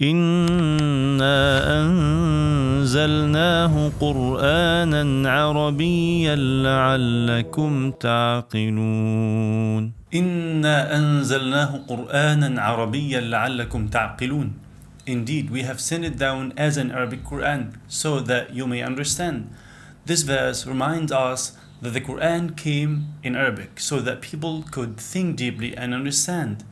إنا أنزلناه قرآنا عربيا لعلكم تعقلون. إنا أنزلناه قرآنا عربيا لعلكم تعقلون. Indeed, we have sent it down as an Arabic Quran so that you may understand. This verse reminds us that the Quran came in Arabic so that people could think deeply and understand.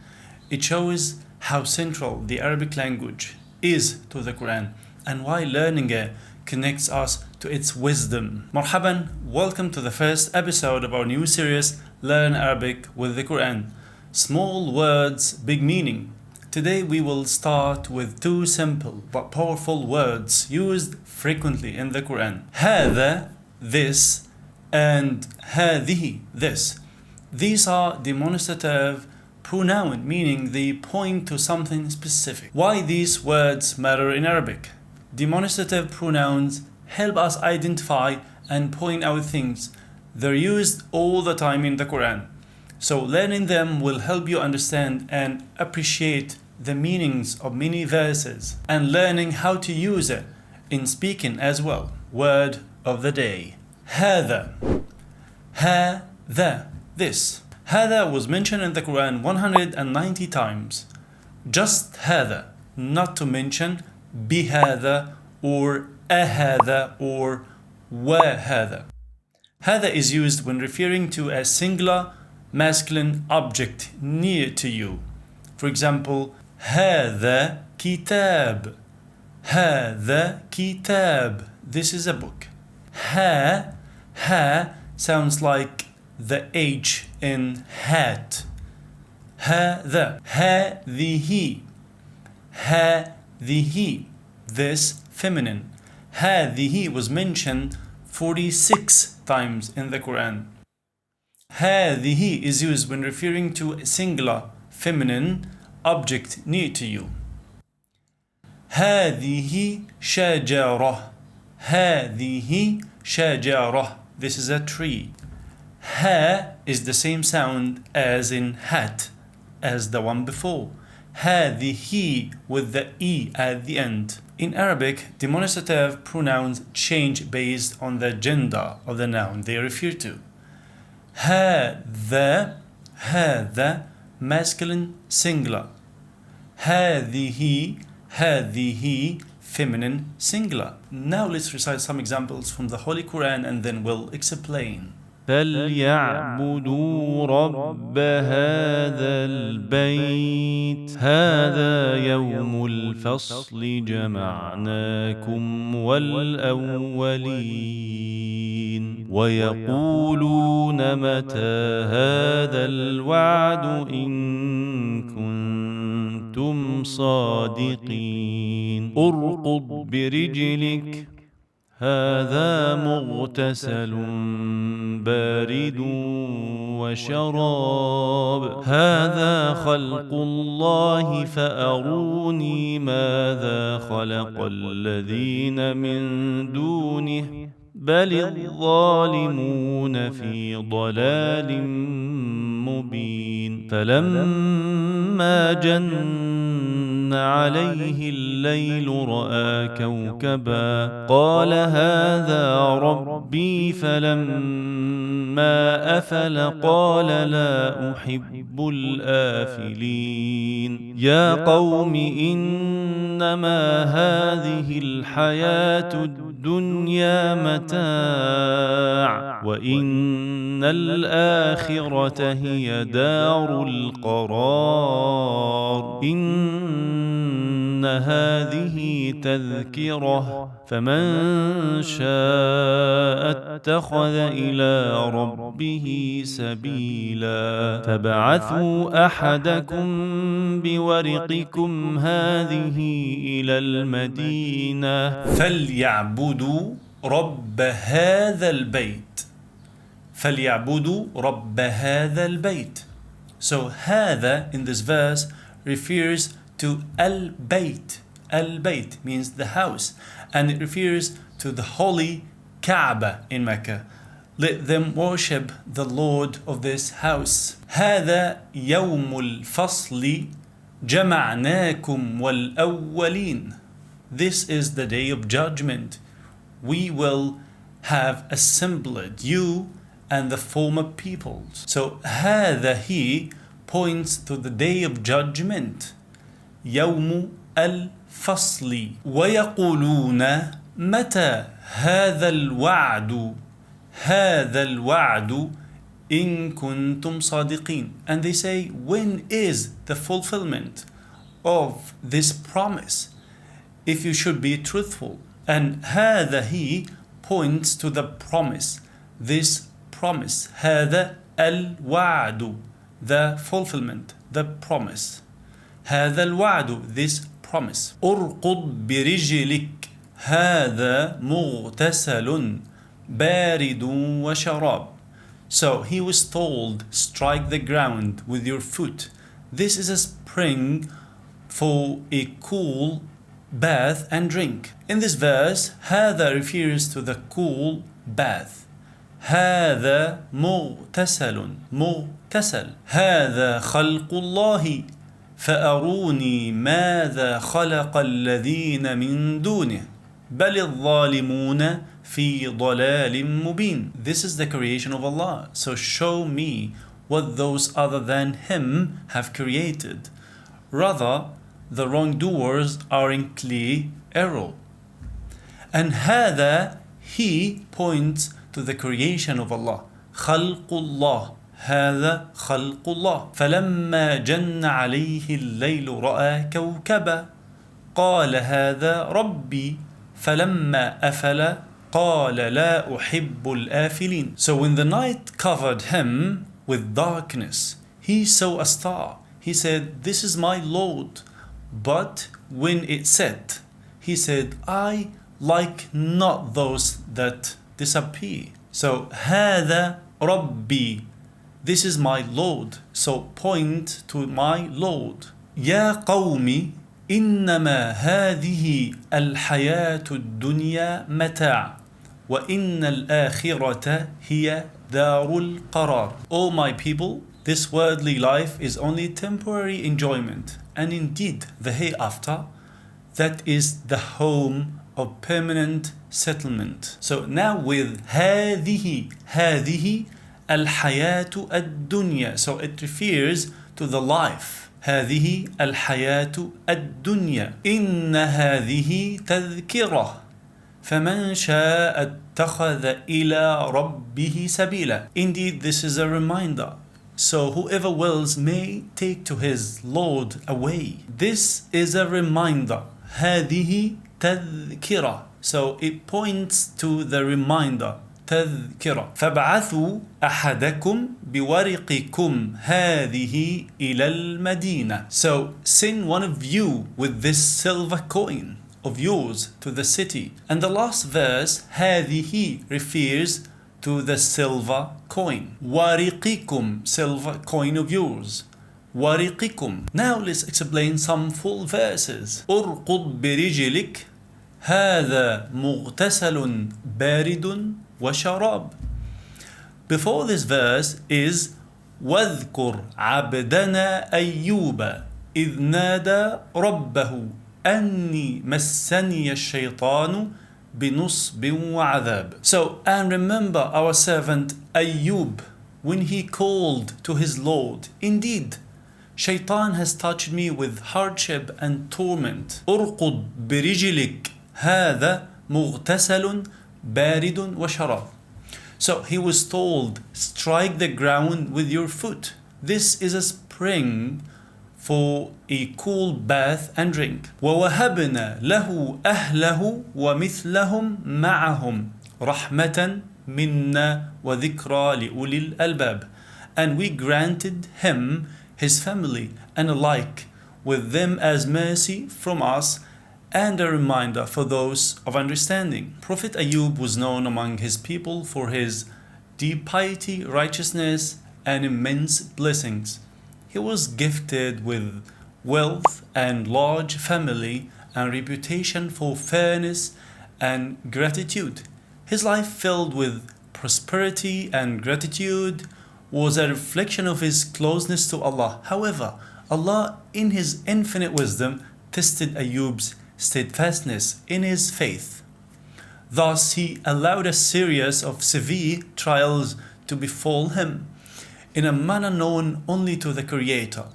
It shows how central the Arabic language is to the Quran and why learning it connects us to its wisdom. Marhaban, welcome to the first episode of our new series, Learn Arabic with the Quran. Small words, big meaning. Today we will start with two simple but powerful words used frequently in the Quran. hādhā, this, and hādhihi, this. These are demonstrative pronoun, meaning they point to something specific. Why these words matter in Arabic? Demonstrative pronouns help us identify and point out things. They're used all the time in the Quran. So learning them will help you understand and appreciate the meanings of many verses and learning how to use it in speaking as well. Word of the day. hādhā. hādhā, this. hādhā was mentioned in the Quran 190 times. Just hādhā, not to mention bihādhā or ahādhā or wahādhā. hādhā is used when referring to a singular masculine object near to you. For example, hādhā kitāb. hādhā kitāb. This is a book. Ha sounds like the H in hat. hādhā. hādhihi. hādhihi. This feminine. hādhihi was mentioned 46 times in the Quran. hādhihi is used when referring to a singular feminine object near to you. hādhihi shajarah. hādhihi shajarah. This is a tree. Ha is the same sound as in hat as the one before. hādhihi with the E at the end. In Arabic, demonstrative pronouns change based on the gender of the noun they refer to. hādhā, masculine singular. hādhihi, feminine singular. Now let's recite some examples from the Holy Quran and then we'll explain. فليعبدوا رب هذا البيت هذا يوم الفصل جمعناكم والأولين ويقولون متى هذا الوعد إن كنتم صادقين ارقض برجلك هذا مغتسل بارد وشراب هذا خلق الله فأروني ماذا خلق الذين من دونه بل الظالمون في ضلال مبين فلما جن عليه الليل رأى كوكبا قال هذا ربي فلما أفل قال لا أحب الآفلين يا قوم إنما هذه الحياة الدنيا متاع وإن الآخرة هي دار القرار إن هذه تذكرة فمن شاء اتخذ إلى ربه سبيلا فبعثوا أحدكم بورقكم هذه إلى المدينة فليعبدوا رب هذا البيت. فليعبدوا رب هذا البيت. So هذا in this verse refers to al-bayt. Al-bayt means the house, and it refers to the holy Kaaba in Mecca. Let them worship the Lord of this house. هذا يوم الفصل جمعناكم والأولين. This is the day of judgment. We will have assembled you and the former peoples. So هذا he points to the day of judgment. يوم الفصل. ويقولون متى هذا الوعد. هذا الوعد إن كنتم صادقين. And they say, when is the fulfillment of this promise if you should be truthful? And هذا he points to the promise, this promise. هذا الوعد, the fulfillment, the promise. هذا الوعد, this promise. أرقد برجلك هذا مغتسل بارد وشراب. So he was told, strike the ground with your foot. This is a spring for a cool bath and drink. In this verse, هذا refers to the cool bath. هذا مغتسل. مغتسل. هذا خلق الله فأروني ماذا خلق الذين من دونه بل الظالمون في ضلال مبين. This is the creation of Allah. So show me what those other than Him have created. Rather, the wrongdoers are in clear error. And هذا he points to the creation of Allah. خلق الله. هذا خلق الله. فلما جن عليه الليل رأى كوكبا قال هذا ربي فلما أفل قال لا أحب الآفلين. So when the night covered him with darkness, he saw a star. He said, this is my Lord. But when it set, he said, I like not those that disappear. So هذا ربي, this is my Lord. So point to my Lord. يا قومي إنما هذه الحياة الدنيا متاع وإن الآخرة هي دار القرار. O my people, this worldly life is only temporary enjoyment, and indeed the hereafter, that is the home of permanent settlement. So now with هذه, هذه الحياة الدنيا, so it refers to the life. هذه الحياة الدنيا إن هذه تذكرة فمن شاء اتخذ إلى ربه سبيلا. Indeed, this is a reminder. So whoever wills may take to his Lord a way. This is a reminder. هذه تذكرة. So it points to the reminder. تذكرة. فابعثوا أحدكم بورقكم هذه إلى المدينة. So send one of you with this silver coin of yours to the city. And the last verse, هذه, refers to the silver coin. ورقكم, silver coin of yours. ورقكم. Now let's explain some full verses. أرقد برجلك هذا مغتسل بارد وشراب. Before this verse is واذكر عبدنا أيوب إذ نادى ربه أني مسني الشيطان بنصب وعذاب. So, and remember our servant Ayyub when he called to his Lord. Indeed, Shaitan has touched me with hardship and torment. أرقد برجلك هذا مغتسل بارد وشراب. So he was told, strike the ground with your foot. This is a spring for a cool bath and drink. وَوَهَبْنَا لَهُ أَهْلَهُ وَمِثْلَهُمْ مَعَهُمْ رَحْمَةً مِنَّا وَذِكْرَى لِأُولِي الْأَلْبَابِ. And we granted him his family and alike with them as mercy from us and a reminder for those of understanding. Prophet Ayyub was known among his people for his deep piety, righteousness, and immense blessings. He was gifted with wealth and large family and reputation for fairness and gratitude. His life filled with prosperity and gratitude was a reflection of his closeness to Allah. However, Allah, in His infinite wisdom, tested Ayyub's steadfastness in his faith. Thus, He allowed a series of severe trials to befall him in a manner known only to the Creator.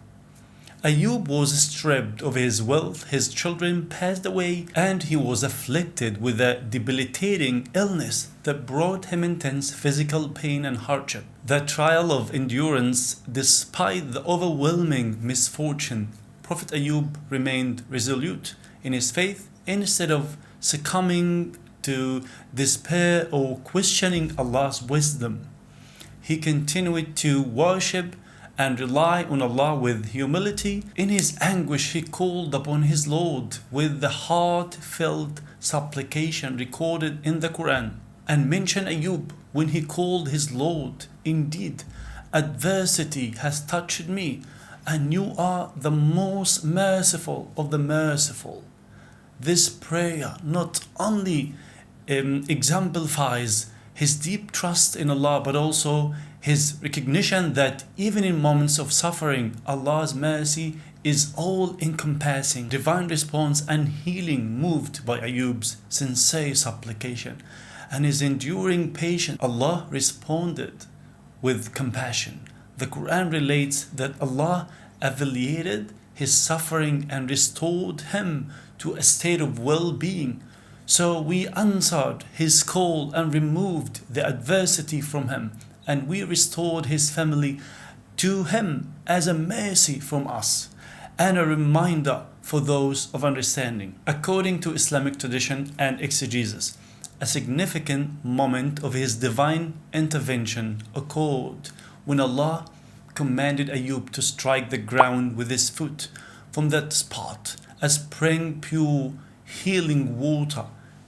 Ayyub was stripped of his wealth, his children passed away, and he was afflicted with a debilitating illness that brought him intense physical pain and hardship. The trial of endurance, despite the overwhelming misfortune, Prophet Ayyub remained resolute in his faith instead of succumbing to despair or questioning Allah's wisdom. He continued to worship and rely on Allah with humility. In his anguish, he called upon his Lord with the heartfelt supplication recorded in the Qur'an. And mention Ayyub when he called his Lord, "Indeed, adversity has touched me, and you are the most merciful of the merciful." This prayer not only exemplifies his deep trust in Allah, but also his recognition that even in moments of suffering, Allah's mercy is all-encompassing. Divine response and healing moved by Ayyub's sincere supplication and his enduring patience. Allah responded with compassion. The Quran relates that Allah alleviated his suffering and restored him to a state of well-being. So we answered his call and removed the adversity from him, and we restored his family to him as a mercy from us and a reminder for those of understanding. According to Islamic tradition and exegesis, a significant moment of his divine intervention occurred when Allah commanded Ayyub to strike the ground with his foot. From that spot, a spring pure healing water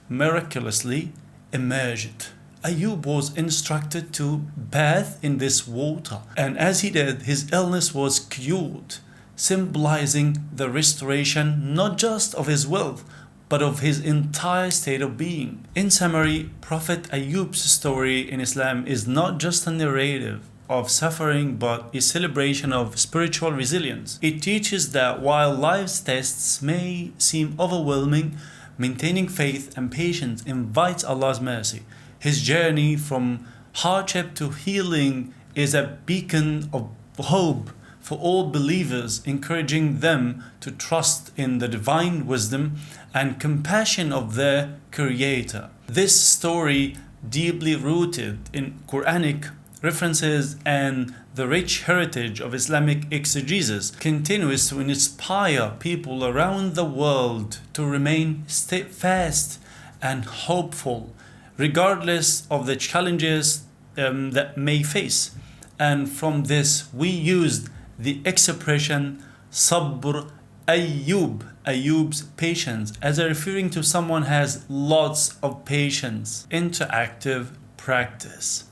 miraculously emerged. Ayyub was instructed to bathe in this water, and as he did, his illness was cured, symbolizing the restoration not just of his wealth, but of his entire state of being. In summary, Prophet Ayyub's story in Islam is not just a narrative of suffering, but a celebration of spiritual resilience. It teaches that while life's tests may seem overwhelming, maintaining faith and patience invites Allah's mercy. His journey from hardship to healing is a beacon of hope for all believers, encouraging them to trust in the divine wisdom and compassion of their Creator. This story, deeply rooted in Quranic references and the rich heritage of Islamic exegesis, continues to inspire people around the world to remain steadfast and hopeful, regardless of the challenges that may face. And from this, we used the expression Sabr Ayyub, Ayyub's patience, as a referring to someone has lots of patience. Interactive practice.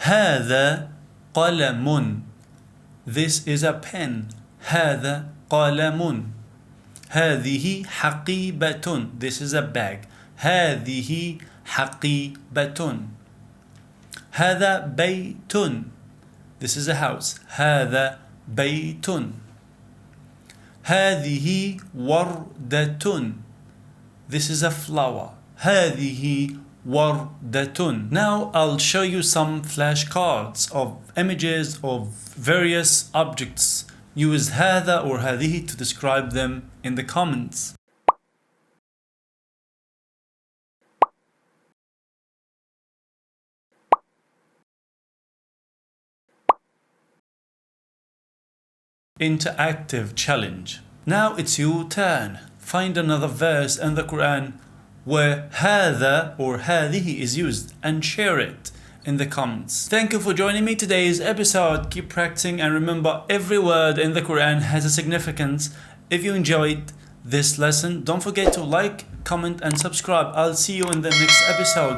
هذا قلم. This is a pen. هذا قلم. هذه حقيبة. This is a bag. هذه حقيبة. هذا بيت. This is a house. هذا بيت. هذه وردة. This is a flower. هذه وردة. Now I'll show you some flashcards of images of various objects. Use هذا or هذه to describe them in the comments. Interactive challenge. Now it's your turn. Find another verse in the Quran where hādhā or hādhihi is used and share it in the comments. Thank you for joining me today's episode. Keep practicing and remember, every word in the Quran has a significance. If you enjoyed this lesson, don't forget to like, comment and subscribe. I'll see you in the next episode.